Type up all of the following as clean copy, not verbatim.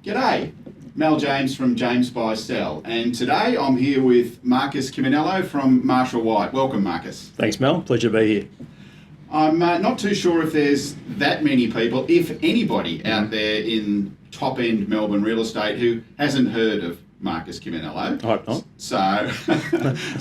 G'day, Mel James from James Buy Sell, and today I'm here with Marcus Chiminello from Marshall White. Welcome, Marcus. Thanks, Mel. Pleasure to be here. I'm not too sure if there's that many people, if anybody, out there in top-end Melbourne real estate who hasn't heard of Marcus Chiminello. I hope not.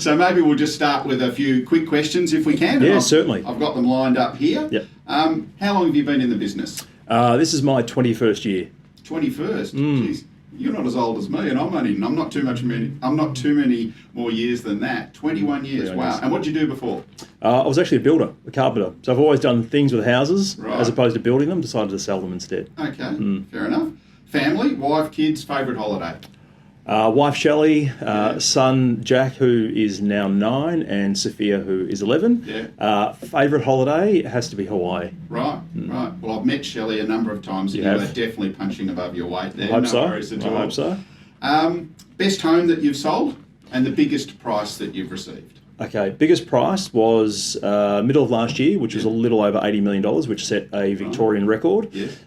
So maybe we'll just start with a few quick questions if we can. Yeah, certainly. I've got them lined up here. Yep. How long have you been in the business? This is my 21st year. 21st. Jeez, you're not as old as me, and I'm not too many more years than that. 21 years. Wow. Nice. And what did you do before? I was actually a builder, a carpenter. So I've always done things with houses as opposed to building them. Decided to sell them instead. Okay, fair enough. Family, wife, kids, favourite holiday? Wife Shelley, son Jack, who is now 9, and Sophia, who is 11. Yeah. Favourite holiday has to be Hawaii. Right. Well, I've met Shelley a number of times, and you are definitely punching above your weight there. I hope so. Worries at all. I hope so. Best home that you've sold, and the biggest price that you've received? Okay, biggest price was middle of last year, which was a little over $80 million, which set a Victorian record. Yes.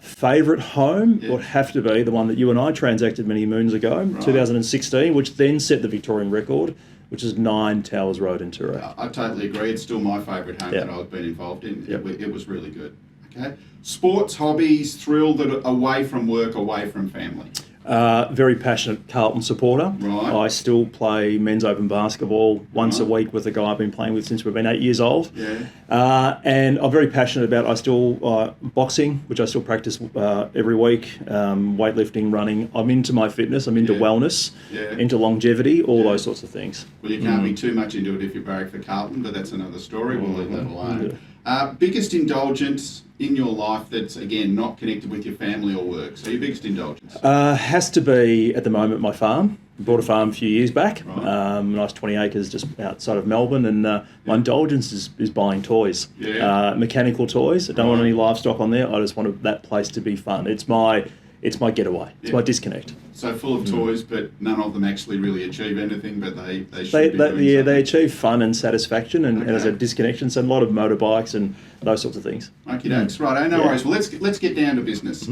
Favourite home would have to be the one that you and I transacted many moons ago, 2016, which then set the Victorian record, which is 9 Towers Road in Truro. I totally agree. It's still my favourite home that I've been involved in. It was really good. Okay. Sports, hobbies, thrill that away from work, away from family. Very passionate Carlton supporter. Right. I still play men's open basketball once a week with a guy I've been playing with since we've been 8 years old. Yeah. And I'm very passionate about, boxing, which I still practice every week, weightlifting, running. I'm into my fitness, I'm into wellness, into longevity, all those sorts of things. Well, you can't be too much into it if you barrack for Carlton, but that's another story. We'll leave that alone. Biggest indulgence in your life that's, again, not connected with your family or work? So your biggest indulgence? Has to be, at the moment, my farm. Bought a farm a few years back, Right. nice 20 acres just outside of Melbourne, and my indulgence is buying toys, mechanical toys. I don't want any livestock on there. I just want that place to be fun. It's my getaway. It's my disconnect. So full of toys, but none of them actually really achieve anything, but they should be doing something. They achieve fun and satisfaction and as a disconnection. So a lot of motorbikes and those sorts of things. Okie dokes. Right, no worries. Well, let's get down to business.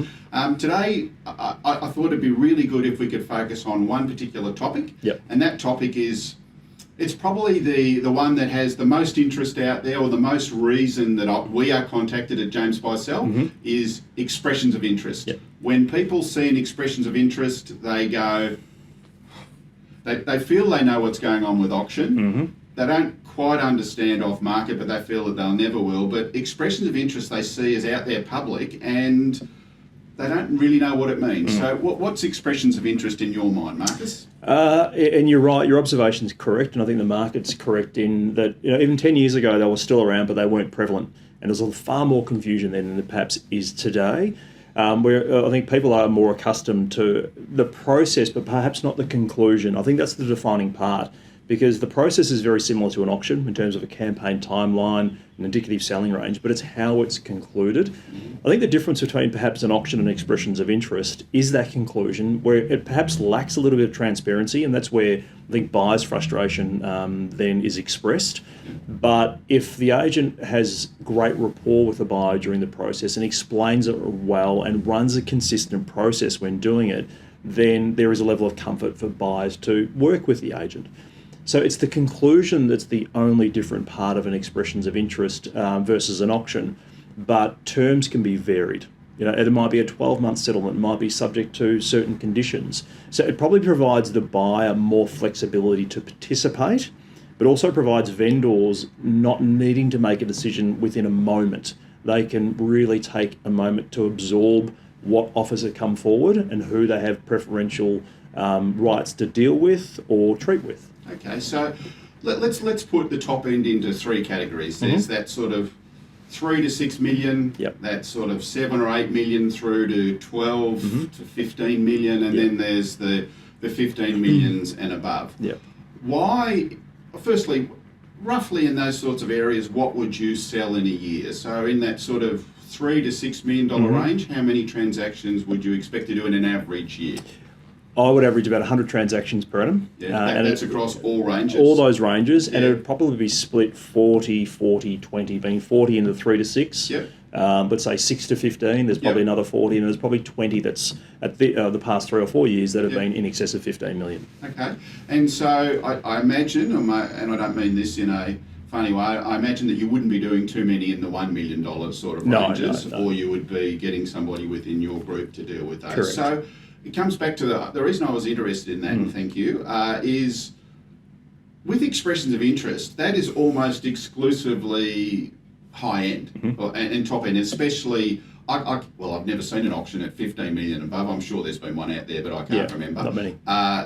Today, I thought it'd be really good if we could focus on one particular topic, and that topic is, it's probably the one that has the most interest out there, or the most reason that we are contacted at James Buy Sell, is expressions of interest. When people see an expressions of interest, they go, they feel they know what's going on with auction. They don't quite understand off market, but they feel that they'll never will. But expressions of interest they see as out there public, and they don't really know what it means. So what's expressions of interest in your mind, Marcus? And you're right, your observation's correct, and I think the market's correct in that, even 10 years ago they were still around, but they weren't prevalent. And there's far more confusion then than there perhaps is today. Where I think people are more accustomed to the process, but perhaps not the conclusion. I think that's the defining part, because the process is very similar to an auction in terms of a campaign timeline, an indicative selling range, but it's how it's concluded. I think the difference between perhaps an auction and expressions of interest is that conclusion, where it perhaps lacks a little bit of transparency, and that's where I think buyer's frustration then is expressed. But if the agent has great rapport with the buyer during the process and explains it well and runs a consistent process when doing it, then there is a level of comfort for buyers to work with the agent. So it's the conclusion that's the only different part of an expressions of interest versus an auction, but terms can be varied. It might be a 12-month settlement, it might be subject to certain conditions. So it probably provides the buyer more flexibility to participate, but also provides vendors not needing to make a decision within a moment. They can really take a moment to absorb what offers have come forward and who they have preferential rights to deal with or treat with. Okay, so let's put the top end into three categories. There's that sort of 3 to 6 million, that sort of 7 or 8 million through to 12 to 15 million, and then there's the 15 millions and above. Why, firstly, roughly in those sorts of areas, what would you sell in a year? So in that sort of $3 to $6 million range, how many transactions would you expect to do in an average year? I would average about 100 transactions per annum. And that's across all ranges? All those ranges, and it would probably be split 40, 40, 20, being 40 in the 3 to 6, let's say 6 to 15, there's probably another 40, and there's probably 20 that's at the past 3 or 4 years that have been in excess of 15 million. Okay. And so I imagine, and I don't mean this in a funny way, I imagine that you wouldn't be doing too many in the $1 million sort of ranges, or you would be getting somebody within your group to deal with those. Correct. So it comes back to the reason I was interested in that, and thank you, is with expressions of interest, that is almost exclusively high end and top end, especially. I've never seen an auction at 15 million and above. I'm sure there's been one out there, but I can't remember. Not many.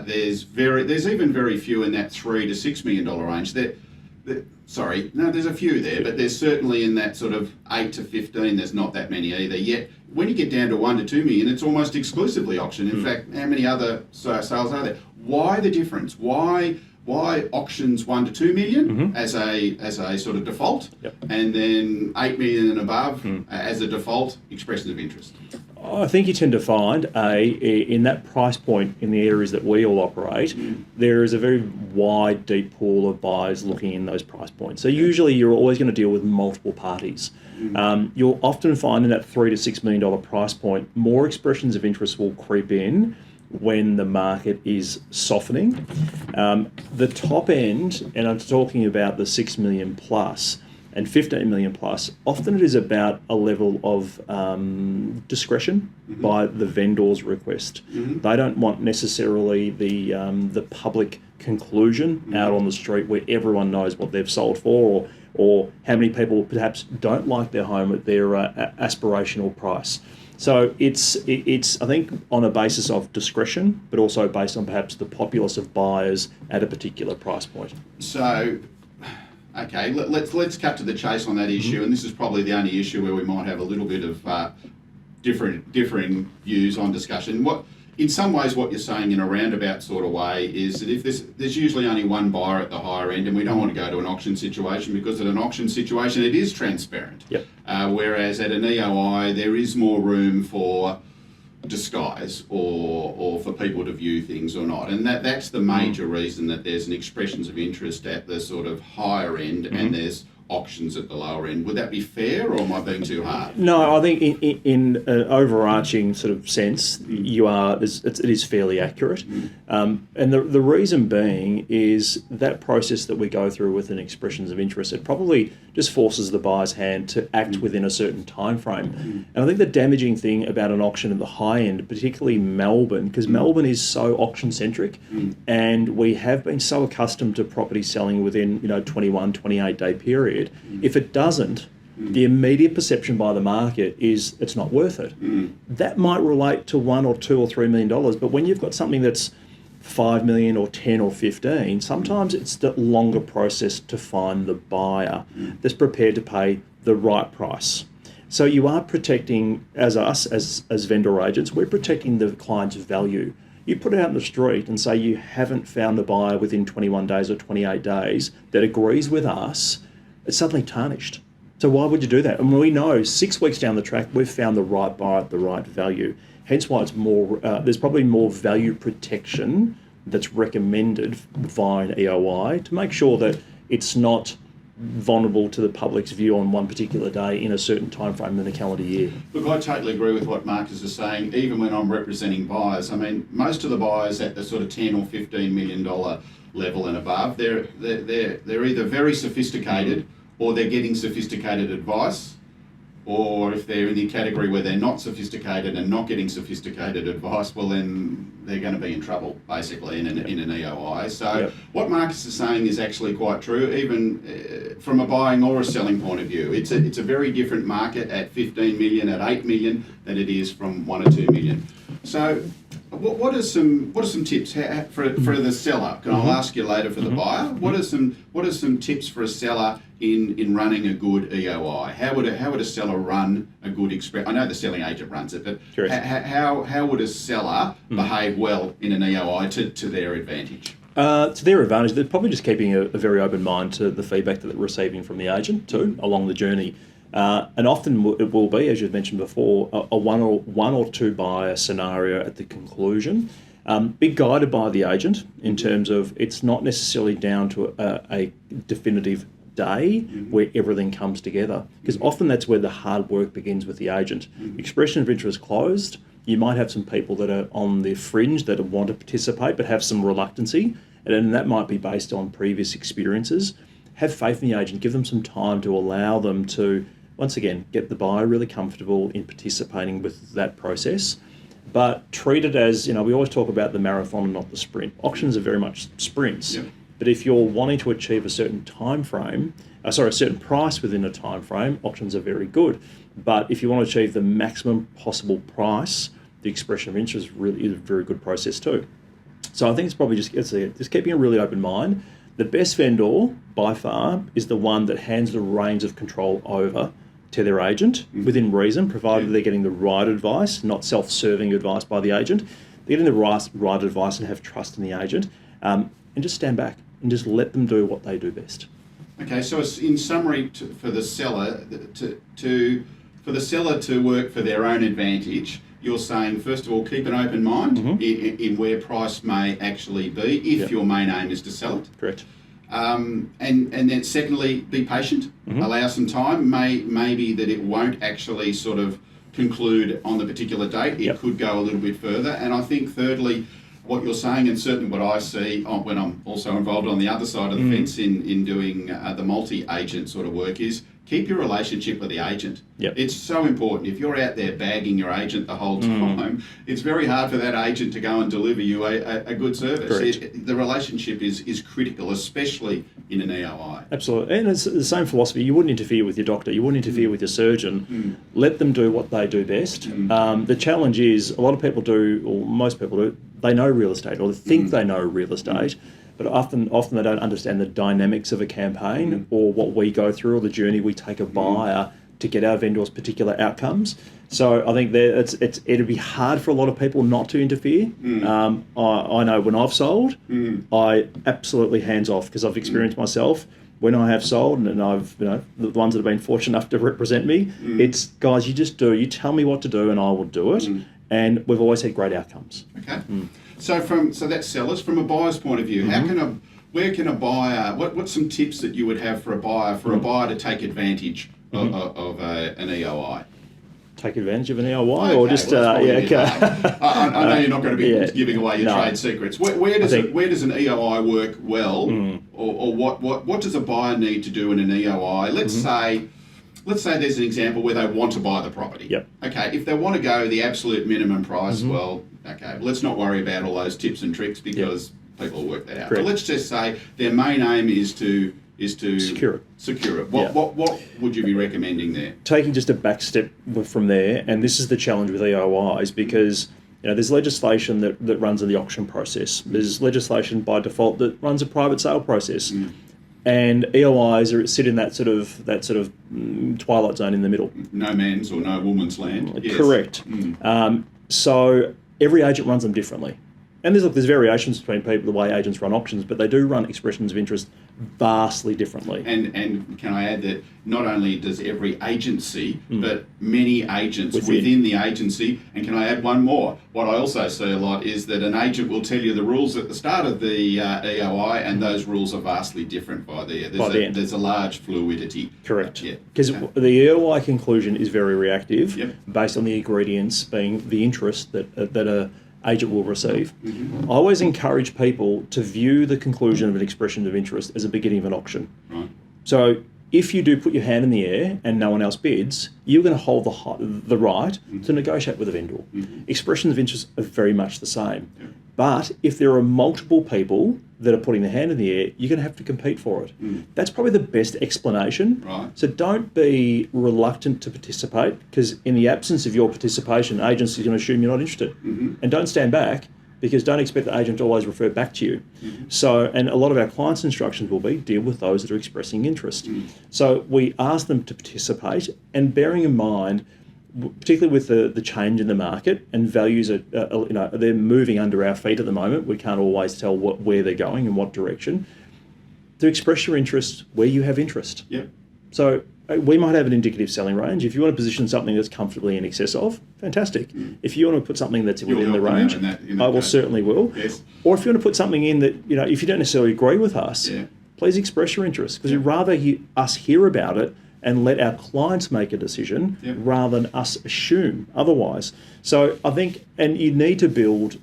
There's even very few in that $3 to $6 million range. There's a few there, but there's certainly in that sort of 8 to 15. There's not that many either. Yet when you get down to 1 to 2 million, it's almost exclusively auction. In fact, how many other sales are there? Why the difference? Why auctions 1 to 2 million as a sort of default, and then 8 million and above as a default expressions of interest? I think you tend to find in that price point in the areas that we all operate, there is a very wide, deep pool of buyers looking in those price points. So usually you're always going to deal with multiple parties. You'll often find in that $3 to $6 million price point, more expressions of interest will creep in when the market is softening. The top end, and I'm talking about the 6 million plus and 15 million plus, often it is about a level of discretion by the vendor's request. They don't want necessarily the public conclusion out on the street where everyone knows what they've sold for, or how many people perhaps don't like their home at their aspirational price. So it's I think on a basis of discretion, but also based on perhaps the populace of buyers at a particular price point. So, okay, let's cut to the chase on that issue, and this is probably the only issue where we might have a little bit of differing views on discussion. In some ways, what you're saying in a roundabout sort of way is that if there's usually only one buyer at the higher end, and we don't want to go to an auction situation, because at an auction situation it is transparent. Whereas at an EOI there is more room for disguise or for people to view things or not, and that's the major reason that there's an expressions of interest at the sort of higher end and there's auctions at the lower end. Would that be fair, or am I being too hard? No, I think in an overarching sort of sense, it is fairly accurate. And the reason being is that process that we go through with an expressions of interest, it probably just forces the buyer's hand to act within a certain time frame. And I think the damaging thing about an auction at the high end, particularly Melbourne, because Melbourne is so auction centric, and we have been so accustomed to property selling within 21, 28 day period. If it doesn't, the immediate perception by the market is it's not worth it. That might relate to $1 or $2 or $3 million, but when you've got something that's 5 million or 10 or 15, sometimes it's the longer process to find the buyer that's prepared to pay the right price. So you are protecting, as vendor agents, we're protecting the client's value. You put it out in the street and say you haven't found the buyer within 21 days or 28 days that agrees with us, it's suddenly tarnished. So why would you do that? And we know 6 weeks down the track, we've found the right buyer at the right value. Hence why it's more. There's probably more value protection that's recommended via an EOI to make sure that it's not vulnerable to the public's view on one particular day in a certain time frame in the calendar year. Look, I totally agree with what Marcus is saying. Even when I'm representing buyers, I mean, most of the buyers at the sort of $10 or $15 million level and above, they're either very sophisticated or they're getting sophisticated advice, or if they're in the category where they're not sophisticated and not getting sophisticated advice, well then they're going to be in trouble basically in an EOI. So what Marcus is saying is actually quite true, even from a buying or a selling point of view. It's a very different market at 15 million, at 8 million than it is from 1 or 2 million. So what are some tips for the seller? I'll ask you later for the buyer. What are some tips for a seller in running a good EOI? How would a seller run a good I know the selling agent runs it, but how would a seller behave well in an EOI to their advantage? To their advantage, they're probably just keeping a very open mind to the feedback that they're receiving from the agent too along the journey. And often it will be, as you've mentioned before, a one or two buyer scenario at the conclusion. Be guided by the agent in terms of it's not necessarily down to a definitive day where everything comes together. Because often that's where the hard work begins with the agent. Expression of interest closed. You might have some people that are on the fringe that want to participate but have some reluctancy, and that might be based on previous experiences. Have faith in the agent. Give them some time to allow them to, once again, get the buyer really comfortable in participating with that process. But treat it as, we always talk about the marathon and not the sprint. Auctions are very much sprints. Yep. But if you're wanting to achieve a certain time frame, a certain price within a time frame, auctions are very good. But if you want to achieve the maximum possible price, the expression of interest really is a very good process too. So I think it's probably just keeping a really open mind. The best vendor, by far, is the one that hands the reins of control over to their agent within reason, provided they're getting the right advice, not self-serving advice by the agent. They're getting the right advice and have trust in the agent, and just stand back and just let them do what they do best. Okay, so it's in summary for the seller to work for their own advantage. You're saying, first of all, keep an open mind in where price may actually be if your main aim is to sell it. Correct. And then secondly, be patient. Allow some time. Maybe that it won't actually sort of conclude on the particular date. It could go a little bit further. And I think thirdly, what you're saying, and certainly what I see when I'm also involved on the other side of the fence in doing the multi-agent sort of work, is keep your relationship with the agent. It's so important. If you're out there bagging your agent the whole time, it's very hard for that agent to go and deliver you a good service. The relationship is critical, especially in an EOI. Absolutely. And it's the same philosophy. You wouldn't interfere with your doctor. You wouldn't interfere with your surgeon. Let them do what they do best. The challenge is a lot of people do, or most people do, they know real estate, or they think they know real estate, but often they don't understand the dynamics of a campaign or what we go through or the journey we take a buyer to get our vendors' particular outcomes. So I think it'd be hard for a lot of people not to interfere. I know when I've sold, I absolutely hands off, because I've experienced myself when I have sold, and I've, the ones that have been fortunate enough to represent me, it's, guys, you just do, you tell me what to do and I will do it. And we've always had great outcomes. Okay. So that's sellers. From a buyer's point of view, where can a buyer, what's some tips that you would have for a buyer to take advantage of an EOI? Take advantage of an EOI, or just I know you're not going to be giving away your trade secrets. Where does an EOI work well, or what does a buyer need to do in an EOI? Let's say there's an example where they want to buy the property. Okay, if they want to go the absolute minimum price, well, let's not worry about all those tips and tricks, because people will work that out. Correct. But let's just say their main aim is to secure it. What would you be recommending there? Taking just a back step from there, and this is the challenge with EOIs, because there's legislation that runs in the auction process. There's legislation by default that runs a private sale process. And EOIs sit in that sort of twilight zone in the middle. No man's or no woman's land. Yes. Correct. So every agent runs them differently. And there's variations between people, the way agents run auctions, but they do run expressions of interest vastly differently. And can I add that not only does every agency, but many agents within the agency, and can I add one more? What I also see a lot is that an agent will tell you the rules at the start of the EOI, and those rules are vastly different by the end. There's a large fluidity. Correct. Because the EOI conclusion is very reactive, based on the ingredients being the interest that a agent will receive. I always encourage people to view the conclusion of an expression of interest as a beginning of an auction. Right. So if you do put your hand in the air and no one else bids, you're going to hold the right to negotiate with a vendor. Expressions of interest are very much the same. But if there are multiple people that are putting their hand in the air, you're going to have to compete for it. That's probably the best explanation. Right. So don't be reluctant to participate, because in the absence of your participation, agents are going to assume you're not interested. And don't stand back, because don't expect the agent to always refer back to you. So, and a lot of our clients' instructions will be deal with those that are expressing interest. So we ask them to participate, and bearing in mind, particularly with the change in the market, and values are, they're moving under our feet at the moment. We can't always tell where they're going and what direction. To express your interest where you have interest. So we might have an indicative selling range. If you want to position something that's comfortably in excess of, fantastic. If you want to put something that's within the range, I will certainly will. Yes. Or if you want to put something in that, if you don't necessarily agree with us, please express your interest, because we'd rather us hear about it and let our clients make a decision rather than us assume otherwise. So I think, and you need to build,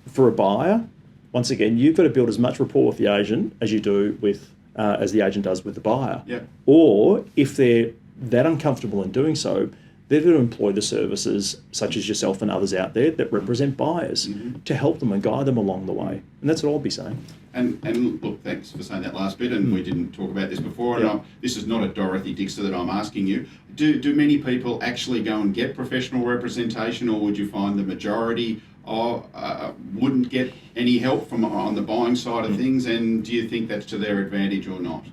for a buyer, once again, you've got to build as much rapport with the agent as you do with, as the agent does with the buyer. Or if they're that uncomfortable in doing so, they've got to employ the services such as yourself and others out there that represent buyers to help them and guide them along the way. And that's what I'll be saying. And look, thanks for saying that last bit. And we didn't talk about this before. And this is not a Dorothy Dixer that I'm asking you. Do many people actually go and get professional representation, or would you find the majority wouldn't get any help from on the buying side of things? And do you think that's to their advantage or not?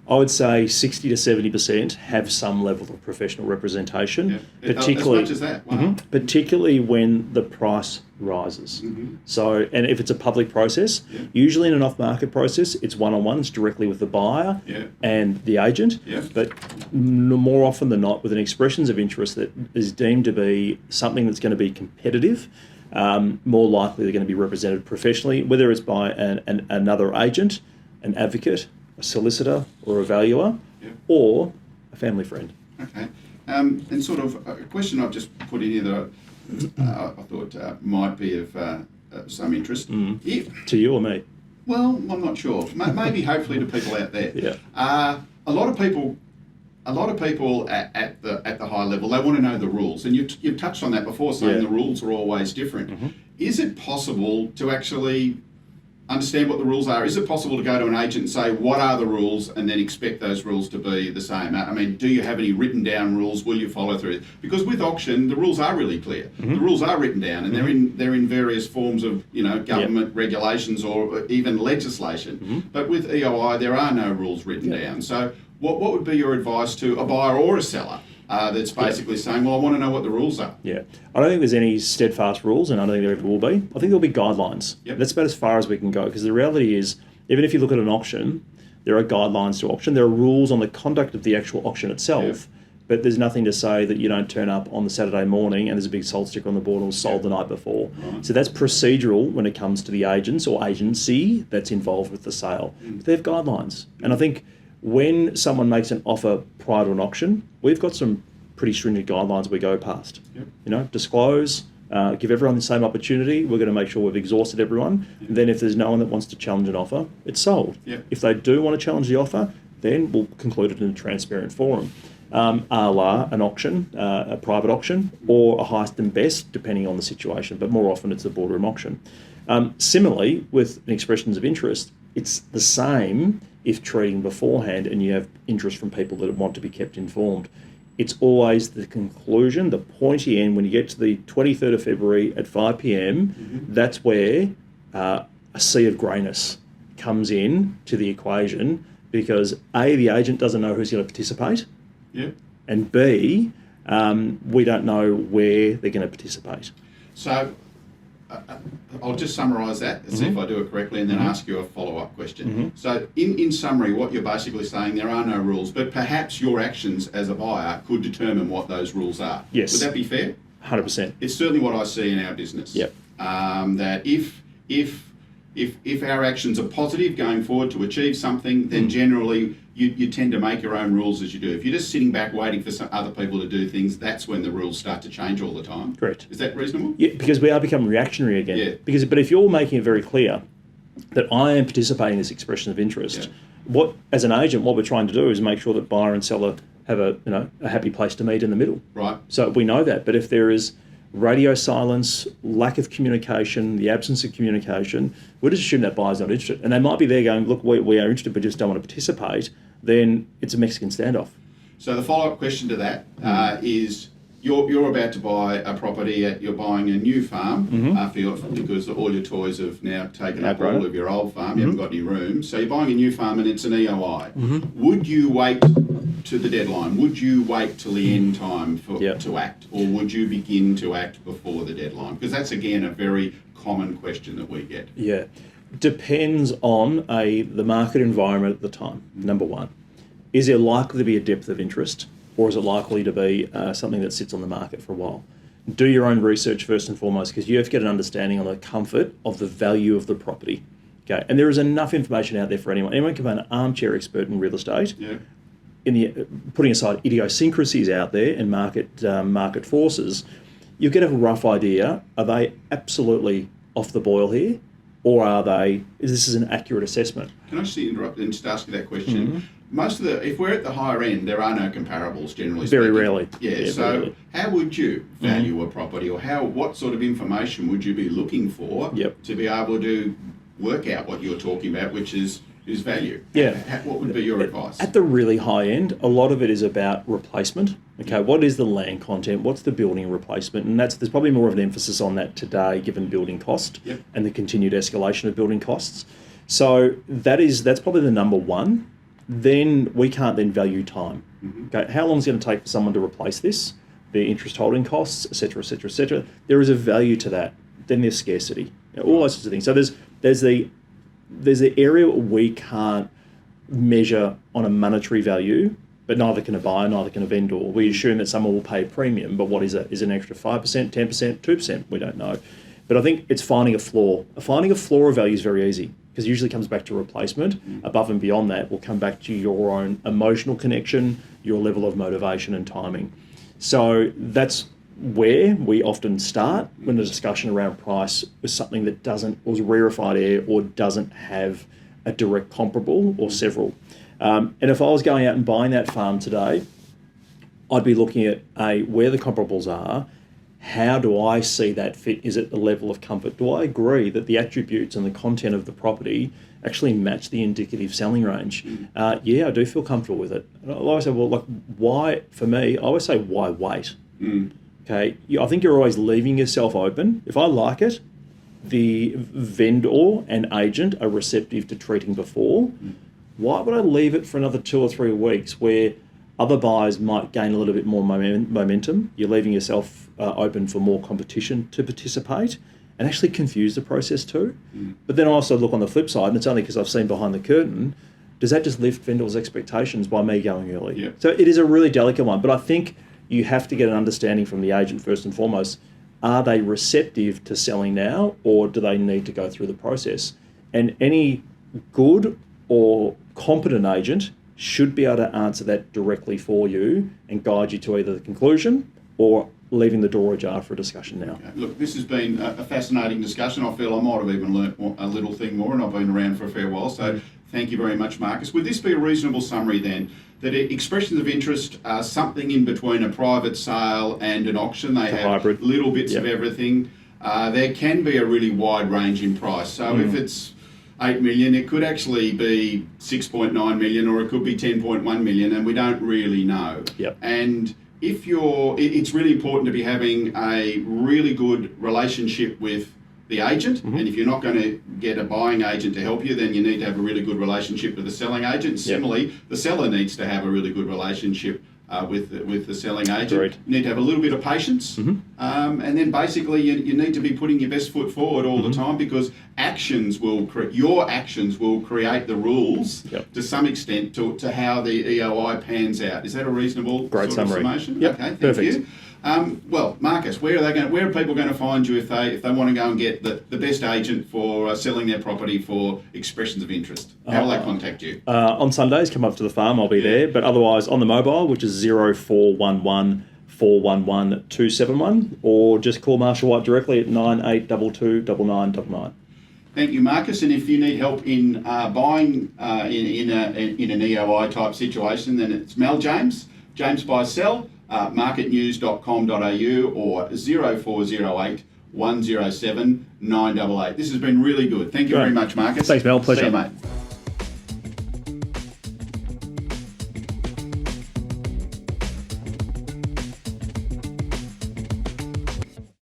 I would say 60 to 70% have some level of professional representation, particularly as much as that. Wow. Particularly when the price rises. So, and if it's a public process, usually in an off-market process, it's one-on-one, it's directly with the buyer and the agent. But more often than not, with an expressions of interest that is deemed to be something that's going to be competitive, more likely they're going to be represented professionally, whether it's by another agent, an advocate, a solicitor or a valuer, or a family friend. Okay. And sort of a question I've just put in here that I thought might be of some interest. To you or me? Well, I'm not sure. Maybe hopefully to people out there. A lot of people at the high level, they want to know the rules. And you've touched on that before, saying the rules are always different. Is it possible to actually understand what the rules are? Is it possible to go to an agent and say, what are the rules, and then expect those rules to be the same? I mean, do you have any written down rules? Will you follow through? Because with auction, the rules are really clear. The rules are written down, and they're in various forms of government regulations or even legislation. But with EOI, there are no rules written down. So what would be your advice to a buyer or a seller that's basically saying, well, I want to know what the rules are? I don't think there's any steadfast rules, and I don't think there ever will be. I think there'll be guidelines. That's about as far as we can go, because the reality is, even if you look at an auction, there are guidelines to auction. There are rules on the conduct of the actual auction itself, but there's nothing to say that you don't turn up on the Saturday morning and there's a big sold sticker on the board and it was sold the night before. So that's procedural when it comes to the agents or agency that's involved with the sale. But they have guidelines. And I think when someone makes an offer prior to an auction, we've got some pretty stringent guidelines we go past. Disclose, give everyone the same opportunity. We're going to make sure we've exhausted everyone. And then if there's no one that wants to challenge an offer, it's sold. If they do want to challenge the offer, then we'll conclude it in a transparent forum. A la an auction, a private auction, or a highest and best, depending on the situation, but more often it's a boardroom auction. Similarly, with expressions of interest, it's the same if trading beforehand and you have interest from people that want to be kept informed. It's always the conclusion, the pointy end, when you get to the 23rd of February at 5 p.m, that's where a sea of greyness comes in to the equation, because A, the agent doesn't know who's going to participate, and B, we don't know where they're going to participate. So I'll just summarise that and see if I do it correctly, and then ask you a follow-up question. So in summary, what you're basically saying, there are no rules, but perhaps your actions as a buyer could determine what those rules are. Yes. Would that be fair? 100%. It's certainly what I see in our business. That if our actions are positive going forward to achieve something, then generally you tend to make your own rules as you do. If you're just sitting back waiting for some other people to do things, that's when the rules start to change all the time. Correct. Is that reasonable? Yeah, because we are becoming reactionary again. But if you're making it very clear that I am participating in this expression of interest, as an agent, what we're trying to do is make sure that buyer and seller have a happy place to meet in the middle. Right. So we know that. But if there is radio silence, lack of communication, the absence of communication, we'll just assume that buyer's not interested. And they might be there going, look, we are interested but just don't want to participate. Then it's a Mexican standoff. So the follow-up question to that is, you're about to buy a property, you're buying a new farm because all your toys have now taken up all of your old farm, you haven't got any room. So you're buying a new farm and it's an EOI. Would you wait to the deadline? Would you wait till the end time to act? Or would you begin to act before the deadline? Because that's, again, a very common question that we get. Depends on the market environment at the time, number one. Is there likely to be a depth of interest, or is it likely to be something that sits on the market for a while? Do your own research first and foremost, because you have to get an understanding on the comfort of the value of the property. Okay, and there is enough information out there for anyone. Anyone can be an armchair expert in real estate. Yeah. Putting aside idiosyncrasies out there and market forces, you get a rough idea. Are they absolutely off the boil here, or is this an accurate assessment? Can I just interrupt and just ask you that question? If we're at the higher end, there are no comparables generally speaking. Very rarely. Yeah, so very rarely. How would you value a property, or what sort of information would you be looking for to be able to work out what you're talking about, which is value? Yeah. What would be your advice? At the really high end, a lot of it is about replacement. Okay, what is the land content? What's the building replacement? And there's probably more of an emphasis on that today, given building cost and the continued escalation of building costs. So that's probably the number one. Then we can't then value time. Okay, how long is it going to take for someone to replace this? The interest holding costs, et cetera, et cetera, et cetera. There is a value to that. Then there's scarcity. All those sorts of things. So there's the area we can't measure on a monetary value, but neither can a buyer, neither can a vendor. We assume that someone will pay a premium, but what is it? Is it an extra 5%, 10%, 2%? We don't know. But I think it's finding a floor. Finding a floor of value is very easy, because it usually comes back to replacement. Above and beyond that will come back to your own emotional connection, your level of motivation and timing. So that's where we often start when the discussion around price is something that was rarefied air or doesn't have a direct comparable or several. And if I was going out and buying that farm today, I'd be looking at where the comparables are. How do I see that fit? Is it the level of comfort? Do I agree that the attributes and the content of the property actually match the indicative selling range? Yeah, I do feel comfortable with it. And I always say, well, why? For me, I always say, why wait? Okay, I think you're always leaving yourself open. If I like it, the vendor and agent are receptive to treating before. Why would I leave it for another 2 or 3 weeks where other buyers might gain a little bit more momentum? You're leaving yourself open for more competition to participate and actually confuse the process too. But then I also look on the flip side, and it's only because I've seen behind the curtain, does that just lift vendors' expectations by me going early? Yeah. So it is a really delicate one, but I think you have to get an understanding from the agent first and foremost. Are they receptive to selling now, or do they need to go through the process? And any good or competent agent should be able to answer that directly for you and guide you to either the conclusion or leaving the door ajar for a discussion now. Okay. Look, this has been a fascinating discussion. I feel I might have even learnt a little thing more, and I've been around for a fair while. So thank you very much, Marcus. Would this be a reasonable summary then, that expressions of interest are something in between a private sale and an auction? They have hybrid. Little bits of everything. There can be a really wide range in price. So if it's 8 million, it could actually be 6.9 million, or it could be 10.1 million, and we don't really know. And it's really important to be having a really good relationship with the agent, and if you're not going to get a buying agent to help you, then you need to have a really good relationship with the selling agent. Similarly, the seller needs to have a really good relationship with the selling agent. Agreed. You need to have a little bit of patience, and then basically you need to be putting your best foot forward all the time, because your actions will create the rules to some extent to how the EOI pans out. Is that a reasonable sort of summation? Yep. Okay, Perfect. thank you. Well, Marcus, where are people going to find you if they want to go and get the best agent for selling their property for expressions of interest? How will they contact you? On Sundays, come up to the farm, I'll be there. But otherwise, on the mobile, which is 0411 411 271, or just call Marshall White directly at 9822 9999. Thank you, Marcus. And if you need help in buying in an EOI type situation, then it's Mel James Buy Sell, marketnews.com.au, or 0408 107 988. This has been really good. Thank you very much, Marcus. Thanks, Mel. Pleasure. See you, mate.